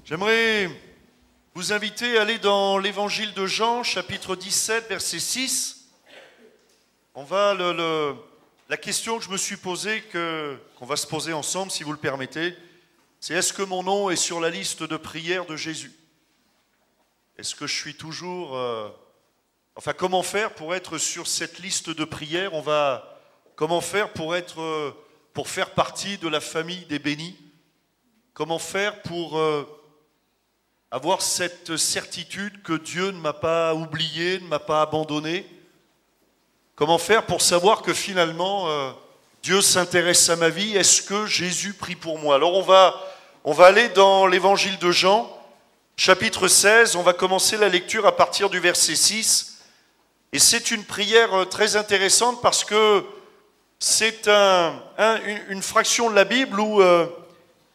J'aimerais vous inviter à aller dans l'évangile de Jean, chapitre 17, verset 6. La question que je me suis posée, qu'on va se poser ensemble, si vous le permettez, c'est est-ce que mon nom est sur la liste de prières de Jésus? Est-ce que je suis toujours... comment faire pour être sur cette liste de prières? Comment faire pour faire partie de la famille des bénis? Comment faire pour avoir cette certitude que Dieu ne m'a pas oublié, ne m'a pas abandonné? Comment faire pour savoir que finalement Dieu s'intéresse à ma vie? Est-ce que Jésus prie pour moi? Alors on va aller dans l'évangile de Jean, chapitre 16, on va commencer la lecture à partir du verset 6. Et c'est une prière très intéressante parce que c'est une fraction de la Bible où,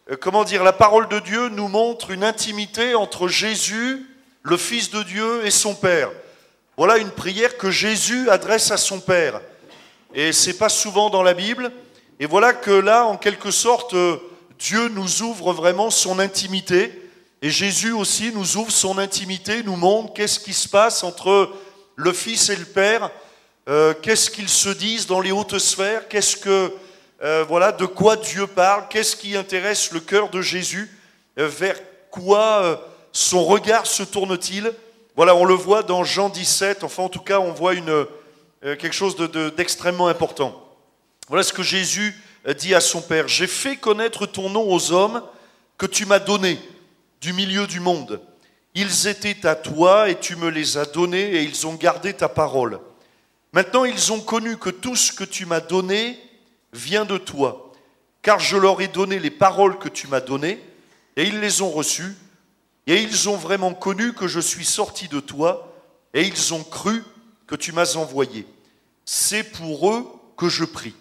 la parole de Dieu nous montre une intimité entre Jésus, le Fils de Dieu, et son Père. Voilà une prière que Jésus adresse à son Père. Et c'est pas souvent dans la Bible. Et voilà que là, en quelque sorte, Dieu nous ouvre vraiment son intimité. Et Jésus aussi nous ouvre son intimité, nous montre qu'est-ce qui se passe entre le Fils et le Père, qu'est-ce qu'ils se disent dans les hautes sphères, de quoi Dieu parle, qu'est-ce qui intéresse le cœur de Jésus, vers quoi son regard se tourne-t-il. Voilà, on le voit dans Jean 17, en tout cas, on voit quelque chose d'extrêmement important. Voilà ce que Jésus dit à son Père. « J'ai fait connaître ton nom aux hommes que tu m'as donnés du milieu du monde. Ils étaient à toi et tu me les as donnés et ils ont gardé ta parole. Maintenant, ils ont connu que tout ce que tu m'as donné vient de toi, car je leur ai donné les paroles que tu m'as données et ils les ont reçues. Et ils ont vraiment connu que je suis sorti de toi, et ils ont cru que tu m'as envoyé. C'est pour eux que je prie.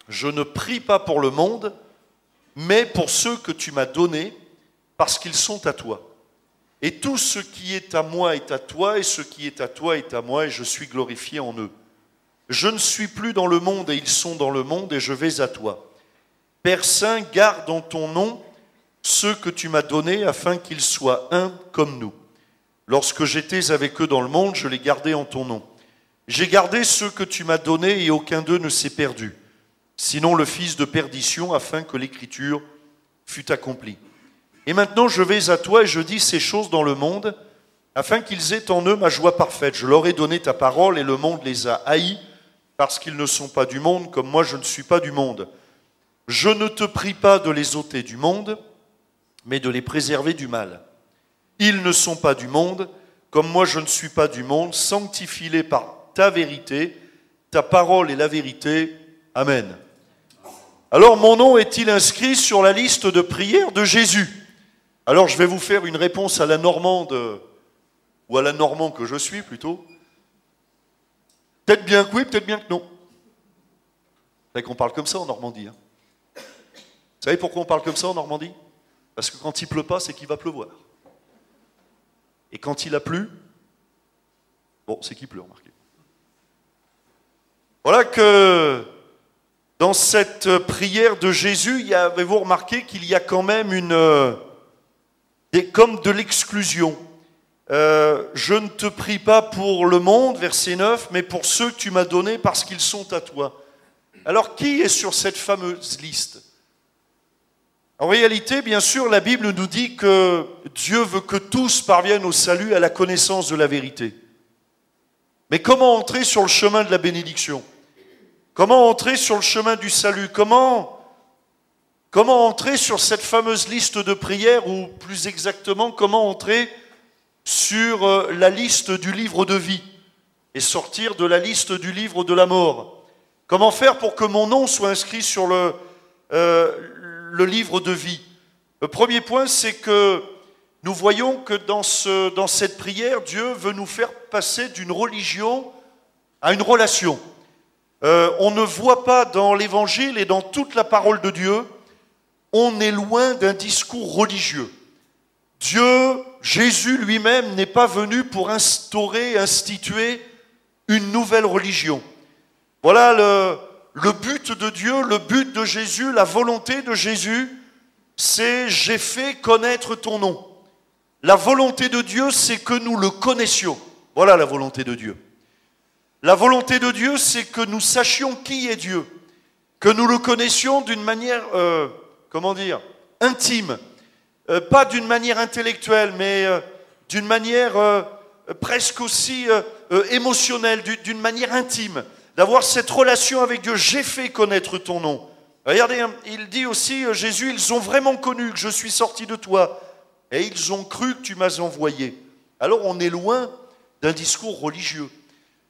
Je ne prie pas pour le monde, mais pour ceux que tu m'as donnés, parce qu'ils sont à toi. Et tout ce qui est à moi est à toi, et ce qui est à toi est à moi, et je suis glorifié en eux. Je ne suis plus dans le monde, et ils sont dans le monde, et je vais à toi. Père Saint, garde en ton nom ceux que tu m'as donnés, afin qu'ils soient un comme nous. Lorsque j'étais avec eux dans le monde, je les gardais en ton nom. J'ai gardé ceux que tu m'as donnés, et aucun d'eux ne s'est perdu. Sinon le fils de perdition, afin que l'écriture fût accomplie. Et maintenant je vais à toi, et je dis ces choses dans le monde, afin qu'ils aient en eux ma joie parfaite. Je leur ai donné ta parole, et le monde les a haïs, parce qu'ils ne sont pas du monde, comme moi je ne suis pas du monde. Je ne te prie pas de les ôter du monde, mais de les préserver du mal. Ils ne sont pas du monde, comme moi je ne suis pas du monde, sanctifie-les par ta vérité, ta parole est la vérité. Amen. Alors mon nom est-il inscrit sur la liste de prières de Jésus? Alors je vais vous faire une réponse à la normande, ou à la normand que je suis plutôt. Peut-être bien que oui, peut-être bien que non. Vous savez qu'on parle comme ça en Normandie. Vous savez pourquoi on parle comme ça en Normandie? Parce que quand il ne pleut pas, c'est qu'il va pleuvoir. Et quand il a plu, c'est qu'il pleut, remarquez. Voilà que dans cette prière de Jésus, avez-vous remarqué qu'il y a quand même comme de l'exclusion. Je ne te prie pas pour le monde, verset 9, mais pour ceux que tu m'as donnés parce qu'ils sont à toi. Alors qui est sur cette fameuse liste? En réalité, bien sûr, la Bible nous dit que Dieu veut que tous parviennent au salut, à la connaissance de la vérité. Mais comment entrer sur le chemin de la bénédiction? Comment entrer sur le chemin du salut? Comment entrer sur cette fameuse liste de prières, ou plus exactement, comment entrer sur la liste du livre de vie et sortir de la liste du livre de la mort? Comment faire pour que mon nom soit inscrit sur le livre de vie? Le premier point, c'est que nous voyons que dans cette prière, Dieu veut nous faire passer d'une religion à une relation. On ne voit pas dans l'Évangile et dans toute la parole de Dieu, on est loin d'un discours religieux. Jésus lui-même n'est pas venu pour instituer une nouvelle religion. Voilà le but de Dieu, le but de Jésus, la volonté de Jésus, c'est « j'ai fait connaître ton nom ». La volonté de Dieu, c'est que nous le connaissions. Voilà la volonté de Dieu. La volonté de Dieu, c'est que nous sachions qui est Dieu, que nous le connaissions d'une manière, intime, pas d'une manière intellectuelle, mais d'une manière presque aussi émotionnelle, d'une manière intime, d'avoir cette relation avec Dieu. J'ai fait connaître ton nom. Regardez, hein, il dit aussi, Jésus, ils ont vraiment connu que je suis sorti de toi, et ils ont cru que tu m'as envoyé. Alors on est loin d'un discours religieux.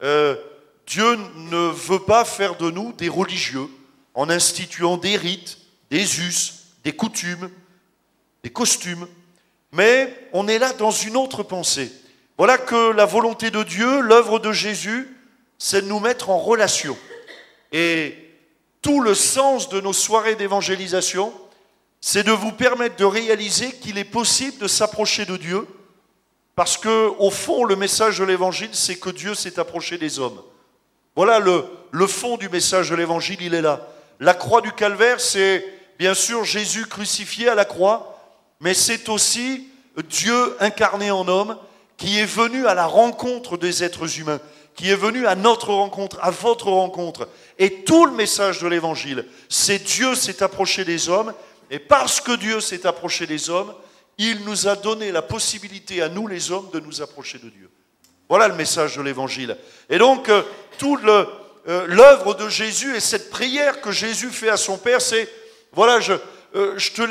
Dieu ne veut pas faire de nous des religieux en instituant des rites, des us, des coutumes, des costumes, mais on est là dans une autre pensée. Voilà que la volonté de Dieu, l'œuvre de Jésus, c'est de nous mettre en relation. Et tout le sens de nos soirées d'évangélisation, c'est de vous permettre de réaliser qu'il est possible de s'approcher de Dieu, parce que, au fond, le message de l'évangile, c'est que Dieu s'est approché des hommes. Voilà le fond du message de l'évangile, il est là. La croix du calvaire, c'est bien sûr Jésus crucifié à la croix, mais c'est aussi Dieu incarné en homme qui est venu à la rencontre des êtres humains, qui est venu à notre rencontre, à votre rencontre. Et tout le message de l'évangile, c'est Dieu s'est approché des hommes, et parce que Dieu s'est approché des hommes, il nous a donné la possibilité à nous les hommes de nous approcher de Dieu. Voilà le message de l'évangile. Et donc, toute l'œuvre de Jésus et cette prière que Jésus fait à son Père, c'est, voilà, je te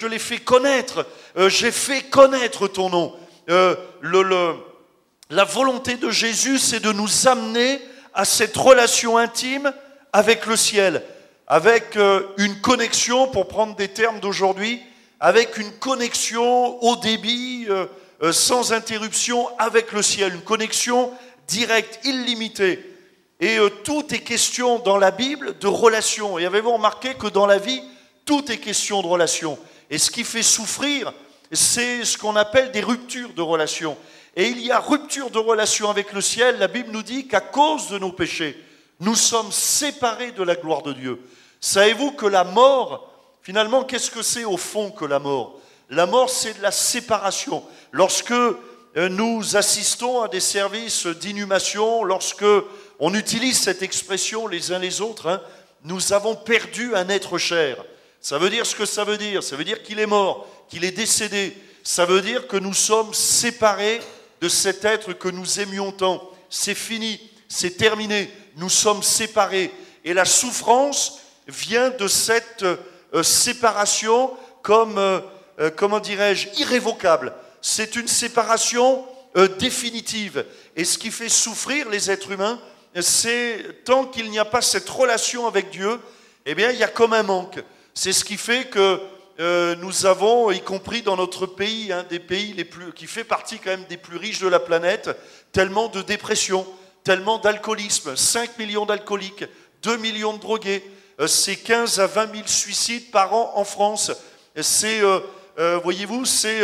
l'ai fait connaître, j'ai fait connaître ton nom. La volonté de Jésus, c'est de nous amener à cette relation intime avec le ciel, avec une connexion, pour prendre des termes d'aujourd'hui, avec une connexion haut débit, sans interruption avec le ciel, une connexion directe, illimitée. Et tout est question dans la Bible de relation. Et avez-vous remarqué que dans la vie, tout est question de relation. Et ce qui fait souffrir, c'est ce qu'on appelle des ruptures de relation. Et il y a rupture de relation avec le ciel. La Bible nous dit qu'à cause de nos péchés, nous sommes séparés de la gloire de Dieu. Savez-vous que la mort, finalement, qu'est-ce que c'est au fond que la mort? La mort, c'est de la séparation. Lorsque nous assistons à des services d'inhumation, lorsque on utilise cette expression les uns les autres, hein, nous avons perdu un être cher. Ça veut dire ce que ça veut dire. Ça veut dire qu'il est mort, qu'il est décédé. Ça veut dire que nous sommes séparés de cet être que nous aimions tant. C'est fini, c'est terminé. Nous sommes séparés. Et la souffrance vient de cette séparation comme, comment dirais-je, irrévocable. C'est une séparation définitive. Et ce qui fait souffrir les êtres humains, c'est tant qu'il n'y a pas cette relation avec Dieu, eh bien, il y a comme un manque. C'est ce qui fait que nous avons, y compris dans notre pays, des pays qui fait partie quand même des plus riches de la planète, tellement de dépression, tellement d'alcoolisme, 5 millions d'alcooliques, 2 millions de drogués, c'est 15 à 20 000 suicides par an en France. C'est, voyez-vous, c'est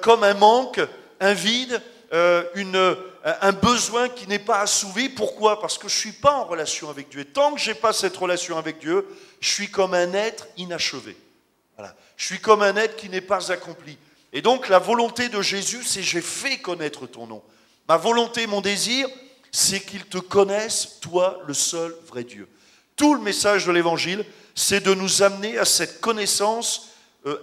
comme un manque, un vide, un besoin qui n'est pas assouvi. Pourquoi? Parce que je ne suis pas en relation avec Dieu. Et tant que je n'ai pas cette relation avec Dieu, je suis comme un être inachevé. Voilà. Je suis comme un être qui n'est pas accompli. Et donc la volonté de Jésus, c'est j'ai fait connaître ton nom. Ma volonté, mon désir, c'est qu'ils te connaissent, toi, le seul vrai Dieu. Tout le message de l'Évangile, c'est de nous amener à cette connaissance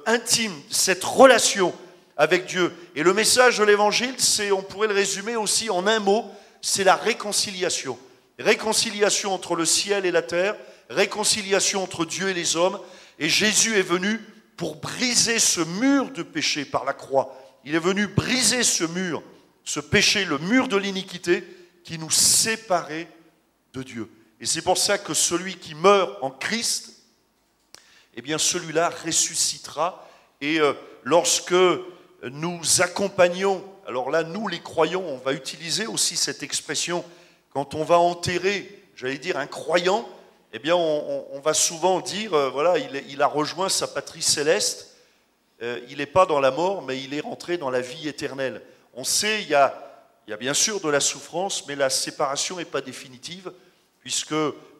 intime, cette relation avec Dieu. Et le message de l'Évangile, c'est, on pourrait le résumer aussi en un mot, c'est la réconciliation. Réconciliation entre le ciel et la terre, réconciliation entre Dieu et les hommes. Et Jésus est venu pour briser ce mur de péché par la croix. Il est venu briser ce mur, ce péché, le mur de l'iniquité qui nous séparait de Dieu. Et c'est pour ça que celui qui meurt en Christ, eh bien celui-là ressuscitera. Et lorsque nous accompagnons, alors là, nous les croyants, on va utiliser aussi cette expression, quand on va enterrer, j'allais dire, un croyant, eh bien on va souvent dire, voilà, il a rejoint sa patrie céleste, il n'est pas dans la mort, mais il est rentré dans la vie éternelle. On sait, il y a bien sûr de la souffrance, mais la séparation n'est pas définitive, puisque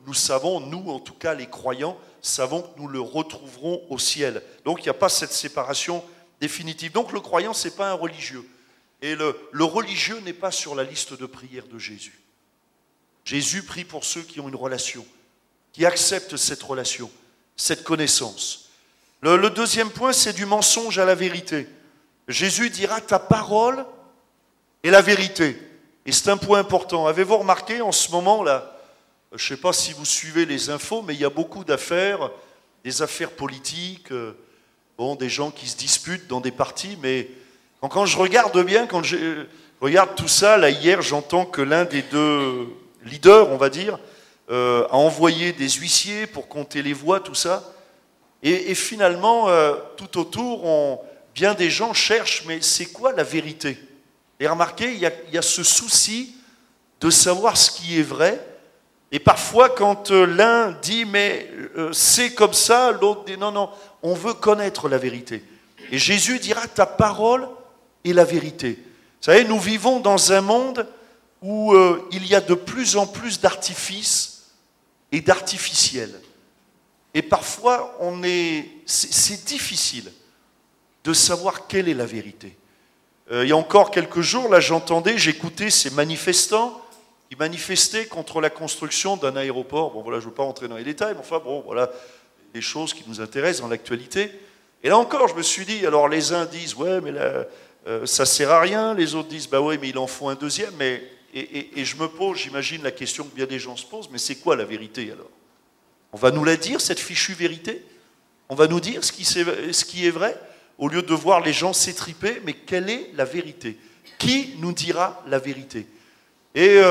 nous savons, nous en tout cas les croyants, savons que nous le retrouverons au ciel. Donc il n'y a pas cette séparation définitive. Donc le croyant, ce n'est pas un religieux. Et le religieux n'est pas sur la liste de prières de Jésus. Jésus prie pour ceux qui ont une relation, qui acceptent cette relation, cette connaissance. Le deuxième point, c'est du mensonge à la vérité. Jésus dira ta parole est la vérité. Et c'est un point important. Avez-vous remarqué en ce moment-là, je ne sais pas si vous suivez les infos, mais il y a beaucoup d'affaires, des affaires politiques, des gens qui se disputent dans des partis, mais quand je regarde bien, quand je regarde tout ça, là hier j'entends que l'un des deux leaders, on va dire, a envoyé des huissiers pour compter les voix, tout ça, et finalement, tout autour, bien des gens cherchent, mais c'est quoi la vérité? Et remarquez, il y a ce souci de savoir ce qui est vrai. Et parfois, quand l'un dit, mais c'est comme ça, l'autre dit, non, non, on veut connaître la vérité. Et Jésus dira, ta parole est la vérité. Vous savez, nous vivons dans un monde où il y a de plus en plus d'artifices et d'artificiels. Et parfois, c'est difficile de savoir quelle est la vérité. Il y a encore quelques jours, là, j'écoutais ces manifestants qui manifestaient contre la construction d'un aéroport. Bon, voilà, je ne veux pas rentrer dans les détails, mais enfin, bon, voilà, des choses qui nous intéressent dans l'actualité. Et là encore, je me suis dit, alors les uns disent, ouais, mais là, ça ne sert à rien. Les autres disent, bah ouais, mais il en faut un deuxième. Et je me pose, j'imagine, la question que bien des gens se posent, mais c'est quoi la vérité alors? On va nous la dire, cette fichue vérité? On va nous dire ce qui est vrai? Au lieu de voir les gens s'étriper, mais quelle est la vérité? Qui nous dira la vérité? Et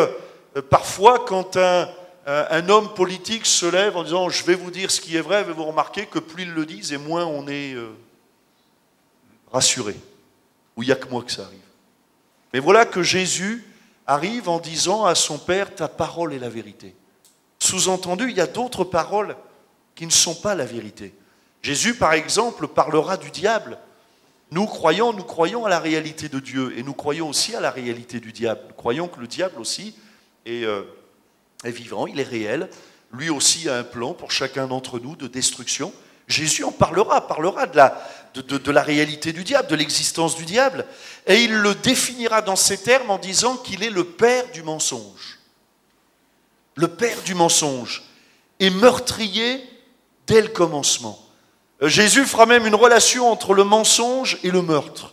parfois, quand un homme politique se lève en disant « je vais vous dire ce qui est vrai », vous remarquez que plus ils le disent, et moins on est rassuré. Ou il n'y a que moi que ça arrive. Mais voilà que Jésus arrive en disant à son Père « ta parole est la vérité ». Sous-entendu, il y a d'autres paroles qui ne sont pas la vérité. Jésus, par exemple, parlera du diable. Nous croyons à la réalité de Dieu et nous croyons aussi à la réalité du diable. Nous croyons que le diable aussi est vivant, il est réel. Lui aussi a un plan pour chacun d'entre nous de destruction. Jésus en parlera de la réalité du diable, de l'existence du diable. Et il le définira dans ces termes en disant qu'il est le père du mensonge. Le père du mensonge est meurtrier dès le commencement. Jésus fera même une relation entre le mensonge et le meurtre.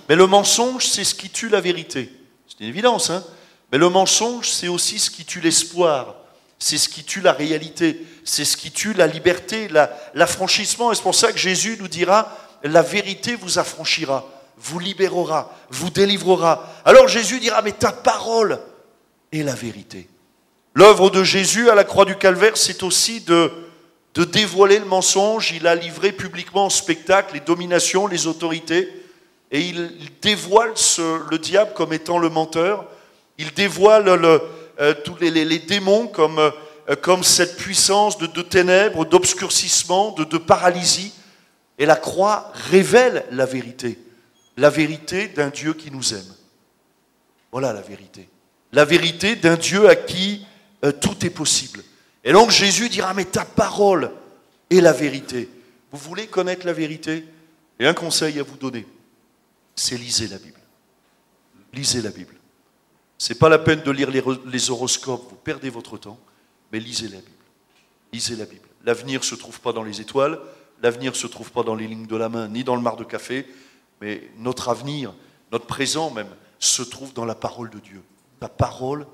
Mais le mensonge, c'est ce qui tue la vérité. C'est une évidence, hein? Mais le mensonge, c'est aussi ce qui tue l'espoir. C'est ce qui tue la réalité. C'est ce qui tue la liberté, l'affranchissement. Et c'est pour ça que Jésus nous dira, la vérité vous affranchira, vous libérera, vous délivrera. Alors Jésus dira, mais ta parole est la vérité. L'œuvre de Jésus à la croix du Calvaire, c'est aussi de dévoiler le mensonge. Il a livré publiquement en spectacle les dominations, les autorités, et il dévoile le diable comme étant le menteur. Il dévoile tous les démons comme cette puissance de ténèbres, d'obscurcissement, de paralysie. Et la croix révèle la vérité d'un Dieu qui nous aime. Voilà la vérité d'un Dieu à qui tout est possible. Et donc Jésus dira, mais ta parole est la vérité. Vous voulez connaître la vérité? Et un conseil à vous donner, c'est lisez la Bible. Lisez la Bible. Ce n'est pas la peine de lire les horoscopes, vous perdez votre temps, mais lisez la Bible. Lisez la Bible. L'avenir ne se trouve pas dans les étoiles, l'avenir ne se trouve pas dans les lignes de la main, ni dans le mar de café, mais notre avenir, notre présent même, se trouve dans la parole de Dieu. Ta parole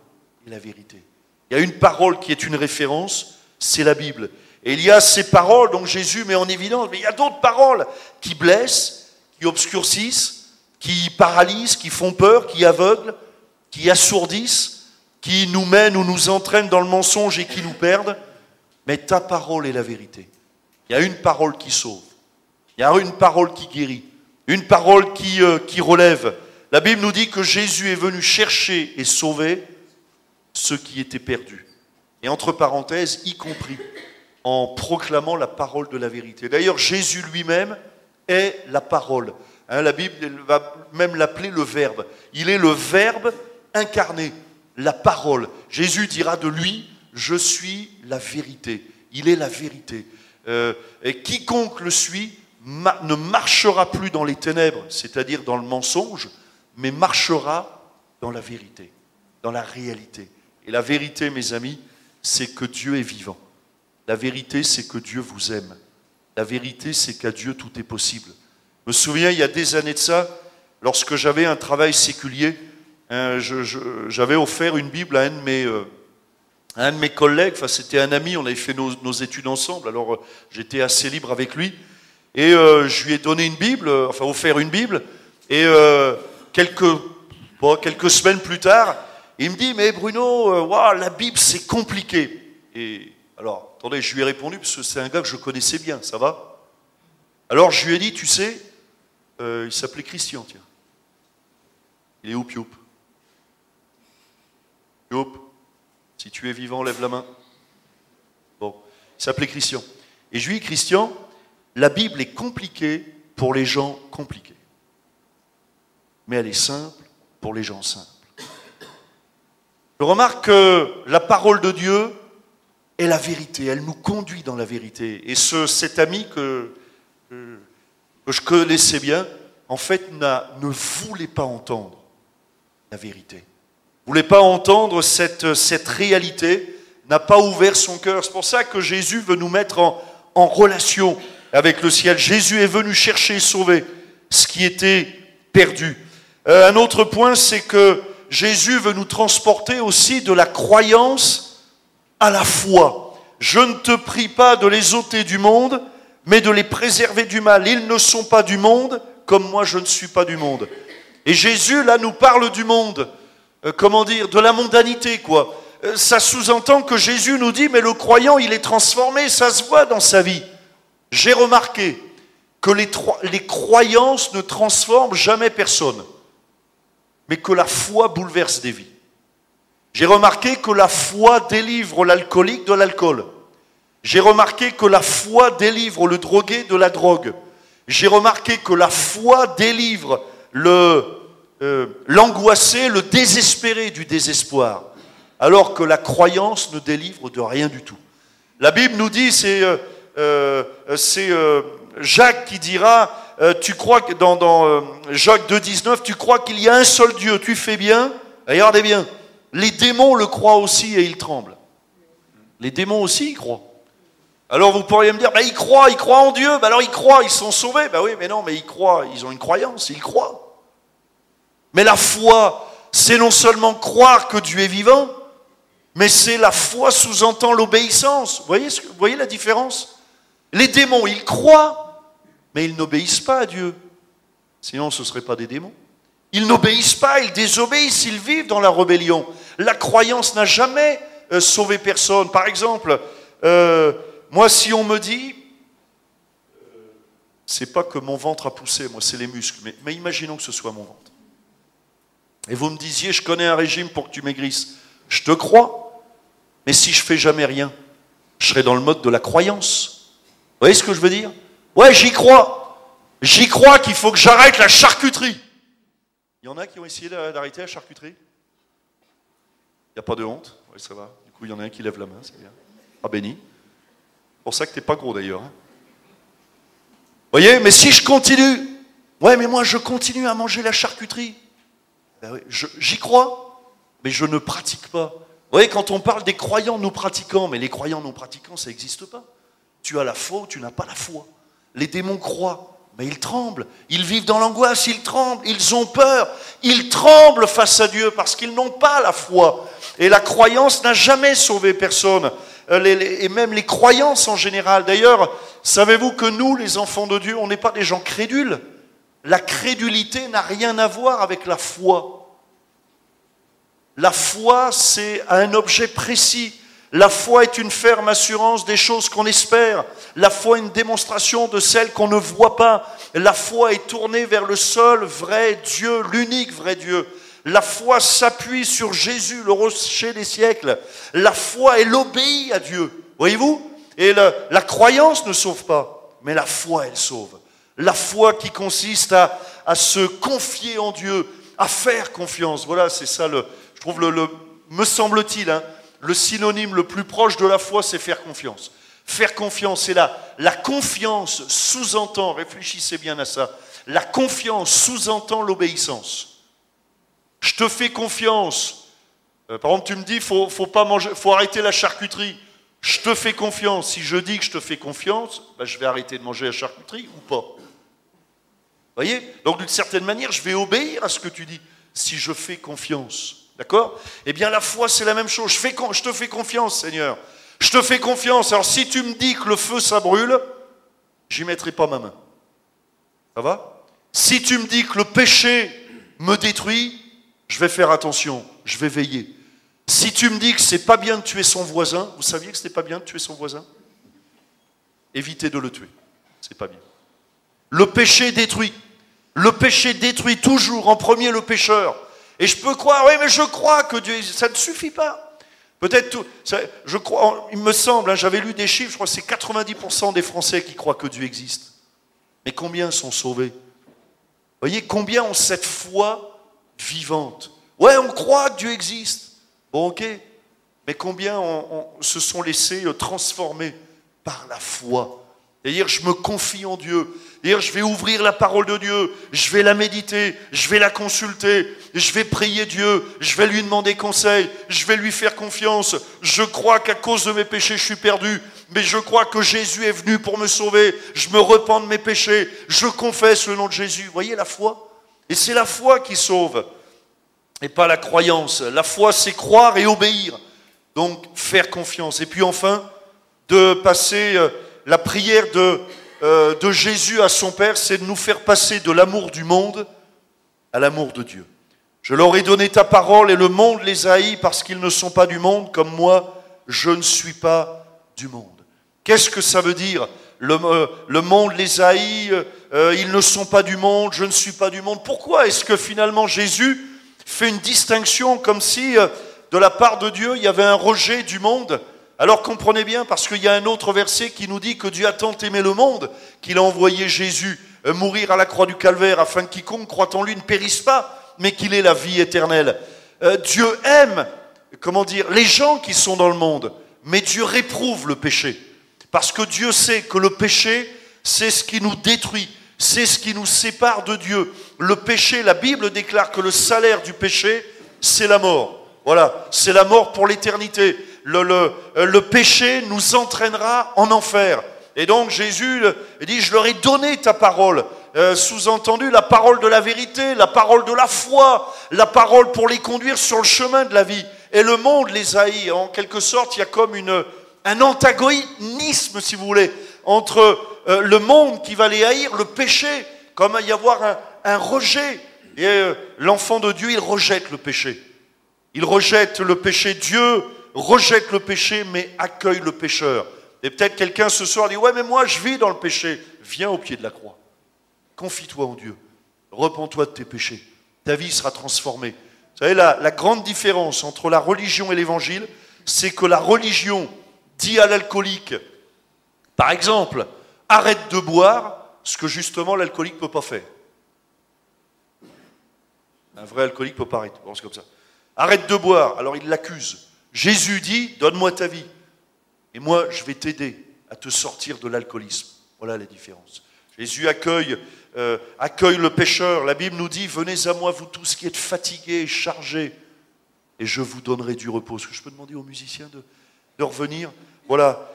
est la vérité. Il y a une parole qui est une référence, c'est la Bible. Et il y a ces paroles, donc Jésus met en évidence, mais il y a d'autres paroles qui blessent, qui obscurcissent, qui paralysent, qui font peur, qui aveuglent, qui assourdissent, qui nous mènent ou nous entraînent dans le mensonge et qui nous perdent. Mais ta parole est la vérité. Il y a une parole qui sauve. Il y a une parole qui guérit. Une parole qui relève. La Bible nous dit que Jésus est venu chercher et sauver ceux qui étaient perdus. Et entre parenthèses, y compris en proclamant la parole de la vérité. D'ailleurs, Jésus lui-même est la parole. La Bible va même l'appeler le Verbe. Il est le Verbe incarné, la parole. Jésus dira de lui, je suis la vérité. Il est la vérité. Et quiconque le suit ne marchera plus dans les ténèbres, c'est-à-dire dans le mensonge, mais marchera dans la vérité, dans la réalité. Et la vérité, mes amis, c'est que Dieu est vivant. La vérité, c'est que Dieu vous aime. La vérité, c'est qu'à Dieu, tout est possible. Je me souviens, il y a des années de ça, lorsque j'avais un travail séculier, j'avais offert une Bible à un de mes collègues, enfin c'était un ami, on avait fait nos études ensemble, alors j'étais assez libre avec lui, et je lui ai donné une Bible, enfin offert une Bible, et quelques semaines plus tard, il me dit, mais Bruno, wow, la Bible c'est compliqué. Et alors, attendez, je lui ai répondu, parce que c'est un gars que je connaissais bien, ça va? Alors je lui ai dit, tu sais, il s'appelait Christian, tiens. Il est où, Pioup? Pioup, si tu es vivant, lève la main. Bon, il s'appelait Christian. Et je lui ai dit, Christian, la Bible est compliquée pour les gens compliqués. Mais elle est simple pour les gens simples. Je remarque que la parole de Dieu est la vérité, elle nous conduit dans la vérité. Et cet ami que je connaissais bien, en fait, ne voulait pas entendre la vérité. Ne voulait pas entendre cette réalité, n'a pas ouvert son cœur. C'est pour ça que Jésus veut nous mettre en relation avec le ciel. Jésus est venu chercher et sauver ce qui était perdu. Un autre point, c'est que Jésus veut nous transporter aussi de la croyance à la foi. Je ne te prie pas de les ôter du monde, mais de les préserver du mal. Ils ne sont pas du monde, comme moi je ne suis pas du monde. Et Jésus, là, nous parle du monde. Comment dire, de la mondanité, quoi. Ça sous-entend que Jésus nous dit, mais le croyant, il est transformé, ça se voit dans sa vie. J'ai remarqué que les croyances ne transforment jamais personne, mais que la foi bouleverse des vies. J'ai remarqué que la foi délivre l'alcoolique de l'alcool. J'ai remarqué que la foi délivre le drogué de la drogue. J'ai remarqué que la foi délivre l'angoissé, le désespéré du désespoir, alors que la croyance ne délivre de rien du tout. La Bible nous dit, c'est Jacques qui dira, tu crois que dans Jacques 2,19, tu crois qu'il y a un seul Dieu, tu fais bien, regardez bien, les démons le croient aussi et ils tremblent. Les démons aussi, ils croient. Alors vous pourriez me dire, bah, ils croient en Dieu, bah, alors ils croient, ils sont sauvés. Bah oui, mais non, mais ils croient, ils ont une croyance, ils croient. Mais la foi, c'est non seulement croire que Dieu est vivant, mais c'est la foi sous-entend l'obéissance. Vous voyez la différence? Les démons, ils croient, mais ils n'obéissent pas à Dieu. Sinon, ce ne seraient pas des démons. Ils n'obéissent pas, ils désobéissent, ils vivent dans la rébellion. La croyance n'a jamais sauvé personne. Par exemple, moi, si on me dit, c'est pas que mon ventre a poussé, moi, c'est les muscles, mais imaginons que ce soit mon ventre. Et vous me disiez, je connais un régime pour que tu maigrisses. Je te crois, mais si je fais jamais rien, je serai dans le mode de la croyance. Vous voyez ce que je veux dire? Ouais, j'y crois. J'y crois qu'il faut que j'arrête la charcuterie. Il y en a qui ont essayé d'arrêter la charcuterie? Il n'y a pas de honte? Oui, ça va. Du coup, il y en a un qui lève la main, c'est bien. Ah, béni. C'est pour ça que tu n'es pas gros d'ailleurs. Hein. Vous voyez, mais si je continue, ouais, mais moi je continue à manger la charcuterie. Ben oui, j'y crois, mais je ne pratique pas. Vous voyez, quand on parle des croyants non pratiquants, mais les croyants non pratiquants, ça n'existe pas. Tu as la foi ou tu n'as pas la foi. Les démons croient, mais ils tremblent. Ils vivent dans l'angoisse, ils tremblent, ils ont peur. Ils tremblent face à Dieu parce qu'ils n'ont pas la foi. Et la croyance n'a jamais sauvé personne. Et même les croyances en général. D'ailleurs, savez-vous que nous, les enfants de Dieu, on n'est pas des gens crédules. La crédulité n'a rien à voir avec la foi. La foi, c'est un objet précis. La foi est une ferme assurance des choses qu'on espère. La foi est une démonstration de celles qu'on ne voit pas. La foi est tournée vers le seul vrai Dieu, l'unique vrai Dieu. La foi s'appuie sur Jésus, le rocher des siècles. La foi, elle obéit à Dieu. Voyez-vous? Et la croyance ne sauve pas, mais la foi, elle sauve. La foi qui consiste à se confier en Dieu, à faire confiance. Voilà, c'est ça, je trouve, me semble-t-il, hein, le synonyme le plus proche de la foi, c'est faire confiance. Faire confiance, c'est la confiance sous-entend, réfléchissez bien à ça, la confiance sous-entend l'obéissance. Je te fais confiance. Par exemple, tu me dis, faut pas manger, faut arrêter la charcuterie. Je te fais confiance. Si je dis que je te fais confiance, ben, je vais arrêter de manger la charcuterie ou pas. Vous voyez? Donc d'une certaine manière, je vais obéir à ce que tu dis, si je fais confiance. D'accord? Eh bien la foi, c'est la même chose. Je te fais confiance, Seigneur. Je te fais confiance. Alors si tu me dis que le feu, ça brûle, j'y mettrai pas ma main. Ça va? Si tu me dis que le péché me détruit, je vais faire attention, je vais veiller. Si tu me dis que c'est pas bien de tuer son voisin, vous saviez que c'était pas bien de tuer son voisin? Évitez de le tuer, c'est pas bien. Le péché détruit. Le péché détruit toujours en premier le pécheur. Et je peux croire, oui, mais je crois que Dieu, ça ne suffit pas. Peut-être tout, ça, je crois, il me semble, hein, j'avais lu des chiffres, je crois que c'est 90% des Français qui croient que Dieu existe. Mais combien sont sauvés? Vous voyez, combien ont cette foi vivante? Ouais, on croit que Dieu existe. Bon, ok. Mais combien se sont laissés transformer par la foi? C'est-à-dire, je me confie en Dieu. C'est-à-dire, je vais ouvrir la parole de Dieu, je vais la méditer, je vais la consulter, je vais prier Dieu, je vais lui demander conseil, je vais lui faire confiance. Je crois qu'à cause de mes péchés, je suis perdu, mais je crois que Jésus est venu pour me sauver. Je me repens de mes péchés, je confesse le nom de Jésus. Vous voyez la foi? Et c'est la foi qui sauve, et pas la croyance. La foi, c'est croire et obéir. Donc, faire confiance. Et puis enfin, de passer... la prière de Jésus à son Père, c'est de nous faire passer de l'amour du monde à l'amour de Dieu. Je leur ai donné ta parole et le monde les haït parce qu'ils ne sont pas du monde, comme moi, je ne suis pas du monde. Qu'est-ce que ça veut dire? Le monde les haït, ils ne sont pas du monde, je ne suis pas du monde. Pourquoi est-ce que finalement Jésus fait une distinction comme si de la part de Dieu, il y avait un rejet du monde? Alors comprenez bien, parce qu'il y a un autre verset qui nous dit que Dieu a tant aimé le monde qu'il a envoyé Jésus mourir à la croix du Calvaire afin que quiconque croit en lui ne périsse pas, mais qu'il ait la vie éternelle. Dieu aime, les gens qui sont dans le monde, mais Dieu réprouve le péché. Parce que Dieu sait que le péché, c'est ce qui nous détruit, c'est ce qui nous sépare de Dieu. Le péché, la Bible déclare que le salaire du péché, c'est la mort. Voilà, c'est la mort pour l'éternité. Le péché nous entraînera en enfer. Et donc Jésus dit, je leur ai donné ta parole. Sous-entendu, la parole de la vérité, la parole de la foi, la parole pour les conduire sur le chemin de la vie. Et le monde les haït. En quelque sorte, il y a comme un antagonisme, si vous voulez, entre le monde qui va les haïr, le péché, comme il va y avoir un rejet. Et l'enfant de Dieu, il rejette le péché. Il rejette le péché. Dieu rejette le péché, mais accueille le pécheur. Et peut-être quelqu'un ce soir dit, ouais, mais moi je vis dans le péché. Viens au pied de la croix. Confie-toi en Dieu. Repens-toi de tes péchés. Ta vie sera transformée. Vous savez, la grande différence entre la religion et l'évangile, c'est que la religion dit à l'alcoolique, par exemple, arrête de boire, ce que justement l'alcoolique ne peut pas faire. Un vrai alcoolique ne peut pas arrêter. Bon, c'est comme ça. Arrête de boire. Alors il l'accuse. Jésus dit, donne-moi ta vie. Et moi, je vais t'aider à te sortir de l'alcoolisme. Voilà la différence. Jésus accueille le pécheur. La Bible nous dit, venez à moi, vous tous qui êtes fatigués et chargés, et je vous donnerai du repos. Est-ce que je peux demander aux musiciens de revenir? Voilà,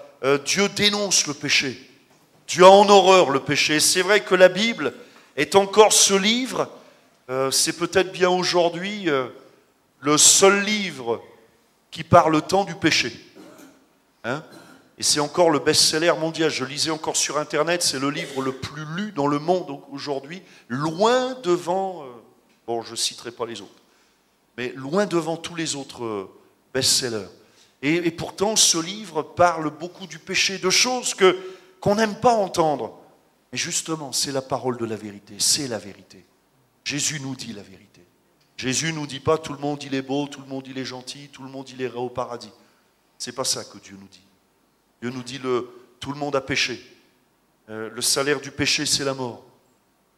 Dieu dénonce le péché. Dieu a en horreur le péché. C'est vrai que la Bible est encore ce livre. C'est peut-être bien aujourd'hui le seul livre qui parle tant du péché. Hein? Et c'est encore le best-seller mondial. Je lisais encore sur Internet, c'est le livre le plus lu dans le monde aujourd'hui, loin devant, bon, je ne citerai pas les autres, mais loin devant tous les autres best-sellers. Et pourtant, ce livre parle beaucoup du péché, de choses qu'on n'aime pas entendre. Mais justement, c'est la parole de la vérité, c'est la vérité. Jésus nous dit la vérité. Jésus ne nous dit pas tout le monde il est beau, tout le monde il est gentil, tout le monde il ira au paradis. C'est pas ça que Dieu nous dit. Dieu nous dit tout le monde a péché. Le salaire du péché c'est la mort.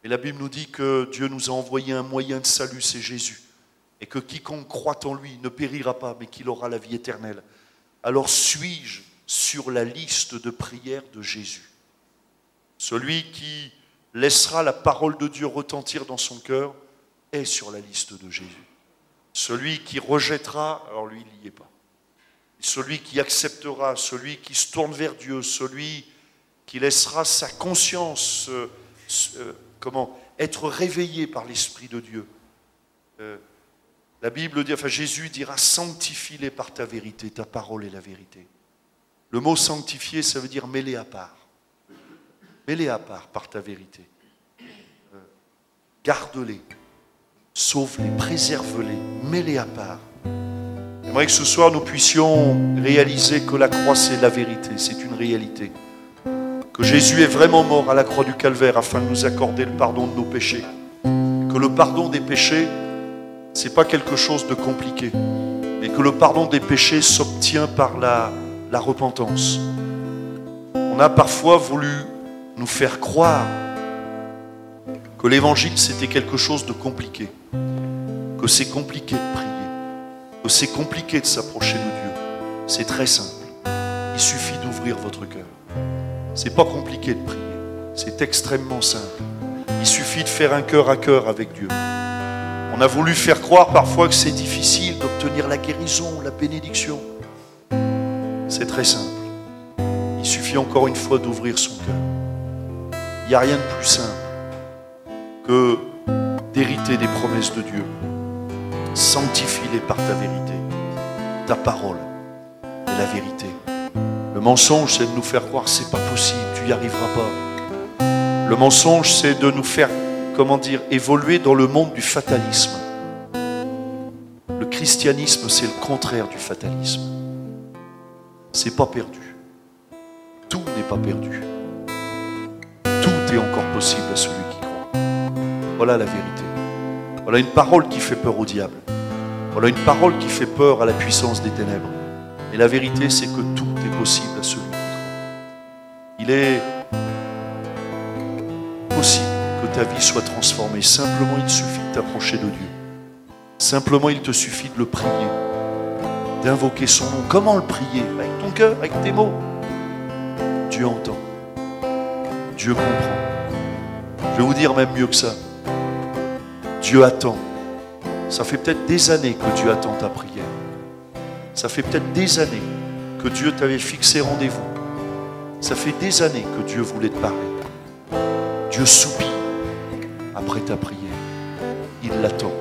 Et la Bible nous dit que Dieu nous a envoyé un moyen de salut, c'est Jésus. Et que quiconque croit en lui ne périra pas, mais qu'il aura la vie éternelle. Alors suis-je sur la liste de prière de Jésus. Celui qui laissera la parole de Dieu retentir dans son cœur est sur la liste de Jésus. Celui qui rejettera, alors lui, il n'y est pas. Celui qui acceptera, celui qui se tourne vers Dieu, celui qui laissera sa conscience être réveillé par l'Esprit de Dieu. La Bible dit, Jésus dira, sanctifie-les par ta vérité, ta parole est la vérité. Le mot sanctifier, ça veut dire mêler à part. Mets-les à part par ta vérité. Garde-les, sauve-les, préserve-les, mets-les à part. J'aimerais que ce soir nous puissions réaliser que la croix c'est la vérité, c'est une réalité. Que Jésus est vraiment mort à la croix du Calvaire afin de nous accorder le pardon de nos péchés. Que le pardon des péchés, c'est pas quelque chose de compliqué, mais que le pardon des péchés s'obtient par la repentance. On a parfois voulu nous faire croire que l'évangile c'était quelque chose de compliqué, que c'est compliqué de prier, que c'est compliqué de s'approcher de Dieu. C'est très simple. Il suffit d'ouvrir votre cœur. C'est pas compliqué de prier, c'est extrêmement simple. Il suffit de faire un cœur à cœur avec Dieu. On a voulu faire croire parfois que c'est difficile d'obtenir la guérison, la bénédiction. C'est très simple. Il suffit encore une fois d'ouvrir son cœur. Il n'y a rien de plus simple que d'hériter des promesses de Dieu. Sanctifie-les par ta vérité. Ta parole est la vérité. Le mensonge, c'est de nous faire croire que ce n'est pas possible, tu n'y arriveras pas. Le mensonge, c'est de nous faire, évoluer dans le monde du fatalisme. Le christianisme, c'est le contraire du fatalisme. C'est pas perdu. Tout n'est pas perdu. Tout est encore possible à celui qui croit. Voilà la vérité. Voilà une parole qui fait peur au diable. Voilà une parole qui fait peur à la puissance des ténèbres. Et la vérité, c'est que tout est possible à celui qui croit. Il est possible que ta vie soit transformée. Simplement, il suffit de t'approcher de Dieu. Simplement, il te suffit de le prier, d'invoquer son nom. Comment le prier? Avec ton cœur, avec tes mots. Dieu entend. Dieu comprend. Je vais vous dire même mieux que ça. Dieu attend. Ça fait peut-être des années que Dieu attend ta prière. Ça fait peut-être des années que Dieu t'avait fixé rendez-vous. Ça fait des années que Dieu voulait te parler. Dieu soupire après ta prière. Il l'attend.